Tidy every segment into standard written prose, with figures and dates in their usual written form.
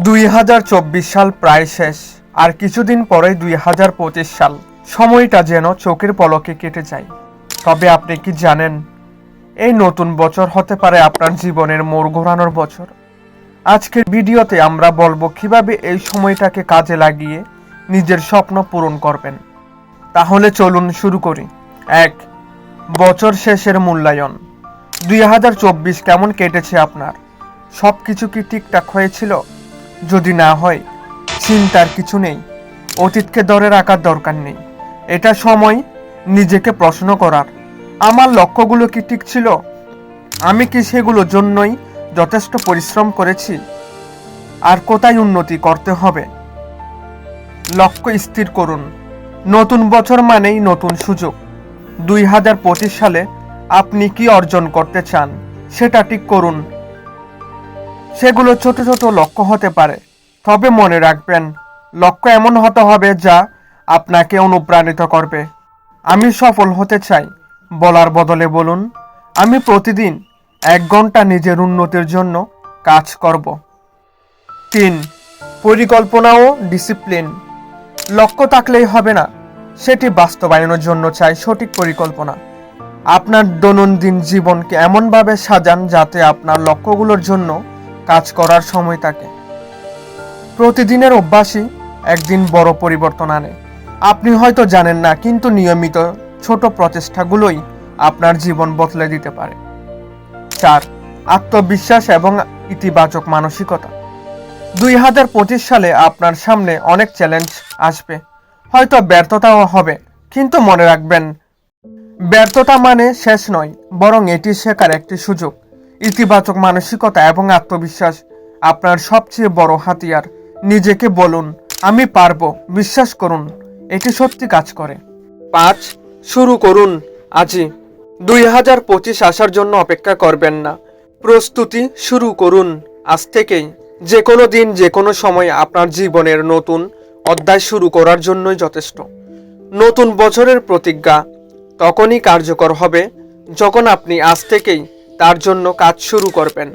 2024 সাল প্রায় শেষ, আর কিছুদিন পরেই 2025 সাল। সময়টা যেন চোখের পলকে কেটে যায়। তবে আপনি কি জানেন, এই নতুন বছর হতে পারে আপনার জীবনের মোড় ঘোরানোর বছর। আজকের ভিডিওতে আমরা বলবো কিভাবে এই সময়টাকে কাজে লাগিয়ে নিজের স্বপ্ন পূরণ করবেন। তাহলে চলুন শুরু করি। 1. বছর শেষের মূল্যায়ন। 2024 কেমন কেটেছে আপনার? সব কিছু কি ঠিকঠাক হয়েছিল? যদি না হয়, চিন্তার কিছু নেই। অতীতকে ধরে রাখার দরকার নেই। এটা সময় নিজেকে প্রশ্ন করার, আমার লক্ষ্যগুলো কি ঠিক ছিল? আমি কি সেগুলোর জন্যই যথেষ্ট পরিশ্রম করেছি? আর কোথায় উন্নতি করতে হবে? লক্ষ্য স্থির করুন। নতুন বছর মানেই নতুন সুযোগ। 2025 সালে আপনি কি অর্জন করতে চান সেটা ঠিক করুন। সেগুলো ছোট ছোট লক্ষ্য হতে পারে, তবে মনে রাখবেন, লক্ষ্য এমন হতে হবে যা আপনাকে অনুপ্রাণিত করবে। আমি সফল হতে চাই বলার বদলে বলুন, আমি প্রতিদিন 1 ঘন্টা নিজের উন্নতির জন্য কাজ করব। 3. পরিকল্পনা ও ডিসিপ্লিন। লক্ষ্য থাকলেই হবে না, সেটি বাস্তবায়নের জন্য চাই সঠিক পরিকল্পনা। আপনার দৈনন্দিন জীবনকে এমনভাবে সাজান যাতে আপনার লক্ষ্যগুলোর জন্য কাজ করার সময় থাকে। প্রতিদিনের অভ্যাসই একদিন বড় পরিবর্তন আনে। আপনি হয়তো জানেন না, কিন্তু নিয়মিত ছোট প্রচেষ্টাগুলোই আপনার জীবন বদলে দিতে পারে। 4. আত্মবিশ্বাস এবং ইতিবাচক মানসিকতা। 2025 সালে আপনার সামনে অনেক চ্যালেঞ্জ আসবে, হয়তো ব্যর্থতাও হবে, কিন্তু মনে রাখবেন, ব্যর্থতা মানে শেষ নয়, বরং এটি শেখার একটি সুযোগ। ইতিবাচক মানসিকতা এবং আত্মবিশ্বাস আপনার সবচেয়ে বড় হাতিয়ার। নিজেকে বলুন, আমি পারবো, বিশ্বাস করুন, এটি সত্যি কাজ করে। 5. শুরু করুন আজই। 2025 আসার জন্য অপেক্ষা করবেন না, প্রস্তুতি শুরু করুন আজ থেকেই। যে কোনো দিন, যে কোনো সময় আপনার জীবনের নতুন অধ্যায় শুরু করার জন্যই যথেষ্ট। নতুন বছরের প্রতিজ্ঞা তখনই কার্যকর হবে যখন আপনি আজ থেকেই তার জন্য কাজ শুরু করবেন।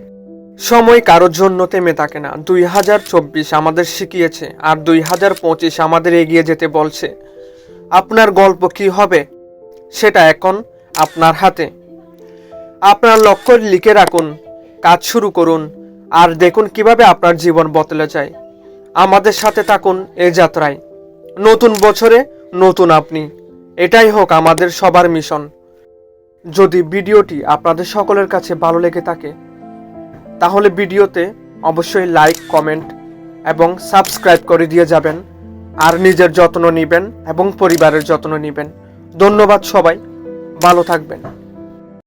সময় কারোর জন্য থেমে থাকে না। 2024 আমাদের শিখিয়েছে, আর 2025 আমাদের এগিয়ে যেতে বলছে। আপনার গল্প কি হবে সেটা এখন আপনার হাতে। আপনার লক্ষ্য লিখে রাখুন, কাজ শুরু করুন, আর দেখুন কিভাবে আপনার জীবন বদলে যায়। আমাদের সাথে থাকুন এই যাত্রায়। নতুন বছরে নতুন আপনি, এটাই হোক আমাদের সবার মিশন। যদি ভিডিওটি আপনাদের সকলের কাছে ভালো লেগে থাকে, তাহলে ভিডিওতে অবশ্যই লাইক, কমেন্ট এবং সাবস্ক্রাইব করে দিয়ে যাবেন। আর নিজের যত্ন নেবেন এবং পরিবারের যত্ন নেবেন। ধন্যবাদ সবাই, ভালো থাকবেন।